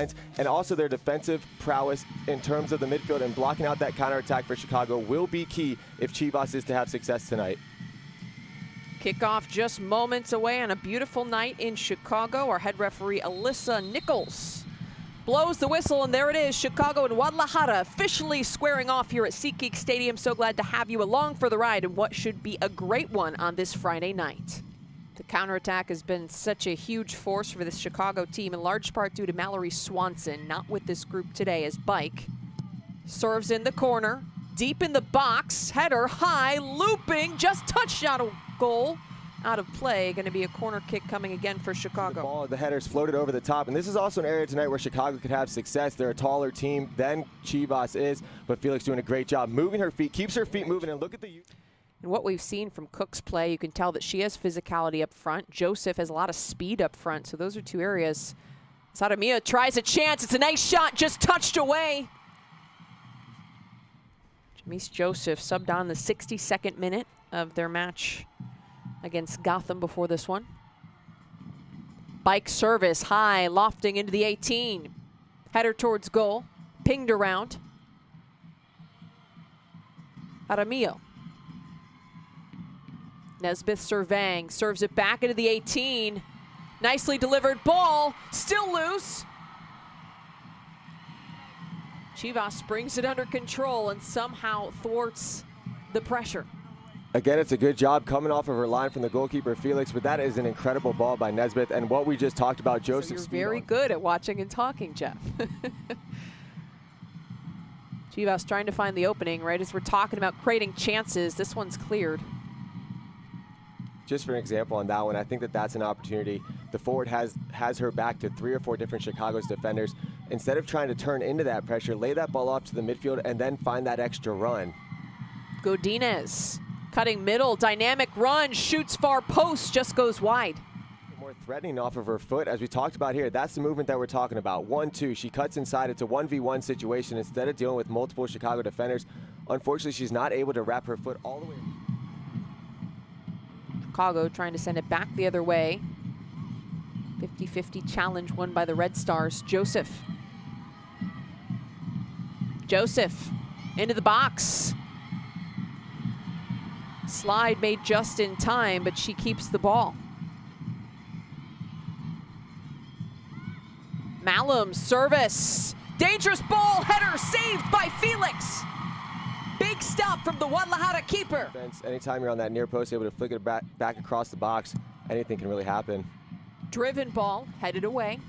and also their defensive prowess in terms of the midfield and blocking out that counterattack for Chicago will be key if Chivas is to have success tonight. Kickoff just moments away on a beautiful night in Chicago. Our head referee, Alyssa Nichols, blows the whistle, and there it is. Chicago and Guadalajara officially squaring off here at SeatGeek Stadium. So glad to have you along for the ride in what should be a great one on this Friday night. The counterattack has been such a huge force for this Chicago team, in large part due to Mallory Swanson, not with this group today, as Bike serves in the corner, deep in the box, header high, looping, just touched out of goal. Out of play, going to be a corner kick coming again for Chicago. The header's floated over the top, and this is also an area tonight where Chicago could have success. They're a taller team than Chivas is, but Felix doing a great job moving her feet, keeps her feet moving, and look at the... And what we've seen from Cook's play, you can tell that she has physicality up front. Joseph has a lot of speed up front, so those are two areas. Sadamia tries a chance. It's a nice shot, just touched away. Jamise Joseph subbed on the 62nd minute of their match against Gotham before this one. Bike service, high, lofting into the 18. Header towards goal, pinged around. Aramillo. Nesbeth Servang serves it back into the 18. Nicely delivered ball, still loose. Chivas brings it under control and somehow thwarts the pressure. Again, it's a good job coming off of her line from the goalkeeper, Felix, but that is an incredible ball by Nesbeth. And what we just talked about, Joseph. So you're very good at watching and talking, Jeff. Chivas trying to find the opening, right as we're talking about creating chances. This one's cleared. Just for an example on that one, I think that that's an opportunity. The forward has her back to 3 or 4 different Chicago's defenders. Instead of trying to turn into that pressure, lay that ball off to the midfield and then find that extra run. Godinez cutting middle, dynamic run, shoots far post, just goes wide. More threatening off of her foot, as we talked about here. That's the movement that we're talking about. 1-2, she cuts inside. It's a 1v1 situation instead of dealing with multiple Chicago defenders. Unfortunately, she's not able to wrap her foot all the way. Chicago trying to send it back the other way. 50-50 challenge won by the Red Stars. Joseph into the box. Slide made just in time, but she keeps the ball. Malum, service. Dangerous ball, header saved by Felix. Big stop from the Guadalajara keeper. Anytime you're on that near post, able to flick it back across the box, anything can really happen. Driven ball, headed away.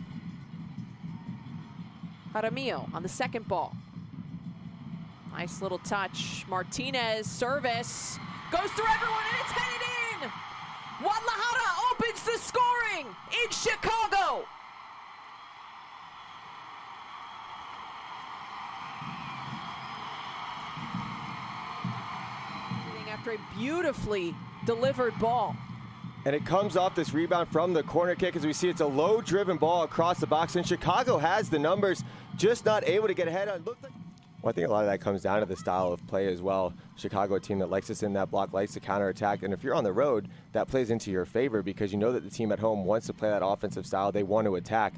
Jaramillo on the second ball. Nice little touch. Martinez, service. Goes through everyone and it's headed in! Guadalajara opens the scoring in Chicago! After a beautifully delivered ball. And it comes off this rebound from the corner kick. As we see, it's a low-driven ball across the box, and Chicago has the numbers, just not able to get ahead on. Well, I think a lot of that comes down to the style of play as well. Chicago, a team that likes to send that block, likes to counterattack, and if you're on the road, that plays into your favor because you know that the team at home wants to play that offensive style. They want to attack.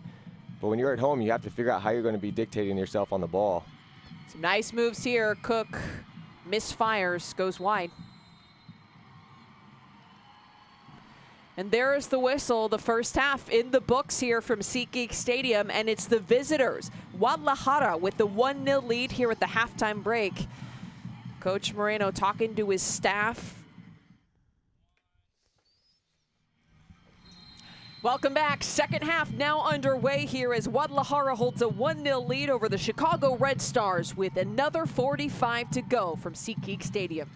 But when you're at home, you have to figure out how you're going to be dictating yourself on the ball. Some nice moves here. Cook misfires, goes wide. And there is the whistle, the first half in the books here from SeatGeek Stadium, and it's the visitors, Guadalajara, with the 1-0 lead here at the halftime break. Coach Moreno talking to his staff. Welcome back. Second half now underway here as Guadalajara holds a 1-0 lead over the Chicago Red Stars with another 45 to go from SeatGeek Stadium.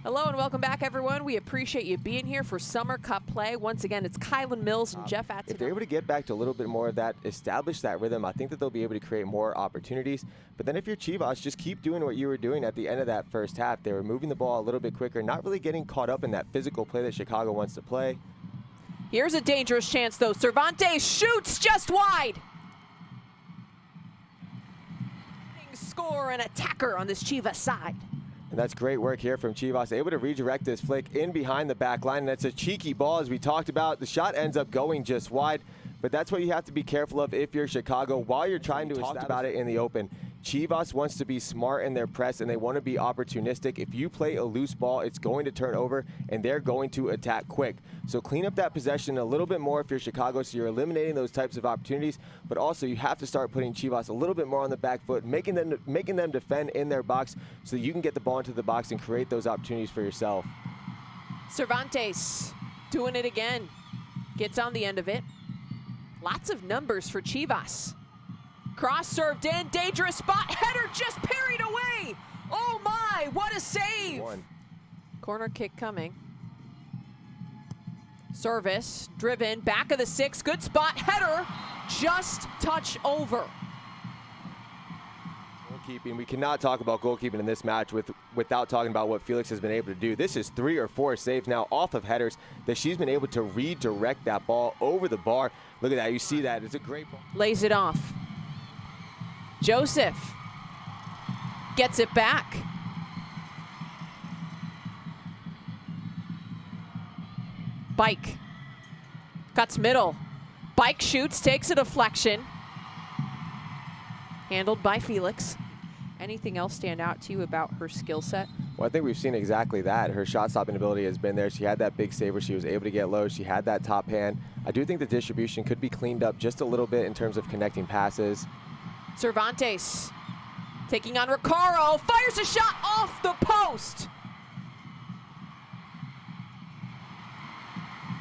Hello and welcome back, everyone. We appreciate you being here for Summer Cup play. Once again, it's Kylan Mills and Jeff Atson. If they're able to get back to a little bit more of that, establish that rhythm, I think that they'll be able to create more opportunities. But then if you're Chivas, just keep doing what you were doing at the end of that first half. They were moving the ball a little bit quicker, not really getting caught up in that physical play that Chicago wants to play. Here's a dangerous chance, though. Cervantes shoots just wide. Score an attacker on this Chivas side. And that's great work here from Chivas, able to redirect this flick in behind the back line. And that's a cheeky ball, as we talked about. The shot ends up going just wide, But that's what you have to be careful of if you're Chicago while you're trying to establish about it in the open. Chivas wants to be smart in their press, and they want to be opportunistic. If you play a loose ball, it's going to turn over, and they're going to attack quick. So clean up that possession a little bit more if you're Chicago, so you're eliminating those types of opportunities. But also, you have to start putting Chivas a little bit more on the back foot, making them defend in their box so that you can get the ball into the box and create those opportunities for yourself. Cervantes doing it again. Gets on the end of it. Lots of numbers for Chivas. Cross served in, dangerous spot, header just parried away. Oh my, what a save. Corner kick coming. Service, driven, back of the 6, good spot, header, just touch over. Goalkeeping, we cannot talk about goalkeeping in this match without talking about what Felix has been able to do. This is 3 or 4 saves now off of headers that she's been able to redirect that ball over the bar. Look at that, you see that, it's a great ball. Lays it off. Joseph gets it back. Bike cuts middle. Bike shoots, takes a deflection. Handled by Felix. Anything else stand out to you about her skill set? Well, I think we've seen exactly that. Her shot stopping ability has been there. She had that big save where she was able to get low. She had that top hand. I do think the distribution could be cleaned up just a little bit in terms of connecting passes. Cervantes taking on Recaro, fires a shot off the post.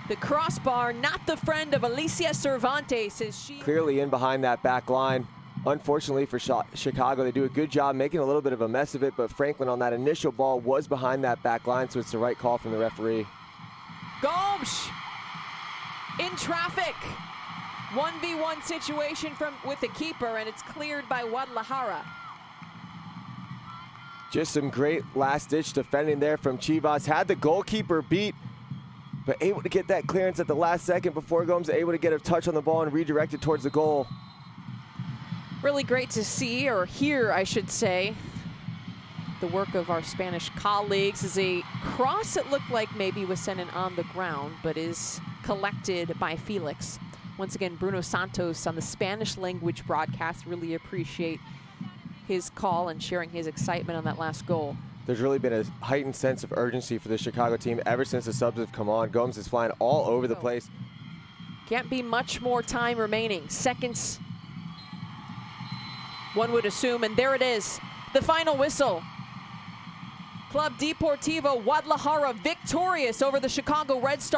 The crossbar, not the friend of Alicia Cervantes, as she clearly in behind that back line. Unfortunately for Chicago, they do a good job making a little bit of a mess of it, but Franklin on that initial ball was behind that back line, so it's the right call from the referee. Gomes in traffic. 1v1 situation with the keeper, and it's cleared by Guadalajara. Just some great last-ditch defending there from Chivas. Had the goalkeeper beat, but able to get that clearance at the last second before Gomes able to get a touch on the ball and redirect it towards the goal. Really great to see, or hear, I should say, the work of our Spanish colleagues. Is a cross that looked like maybe was sent in on the ground, but is collected by Felix. Once again, Bruno Santos on the Spanish language broadcast. Really appreciate his call and sharing his excitement on that last goal. There's really been a heightened sense of urgency for the Chicago team ever since the subs have come on. Gomes is flying all over the place. Can't be much more time remaining. Seconds, one would assume, and there it is. The final whistle. Club Deportivo Guadalajara victorious over the Chicago Red Stars.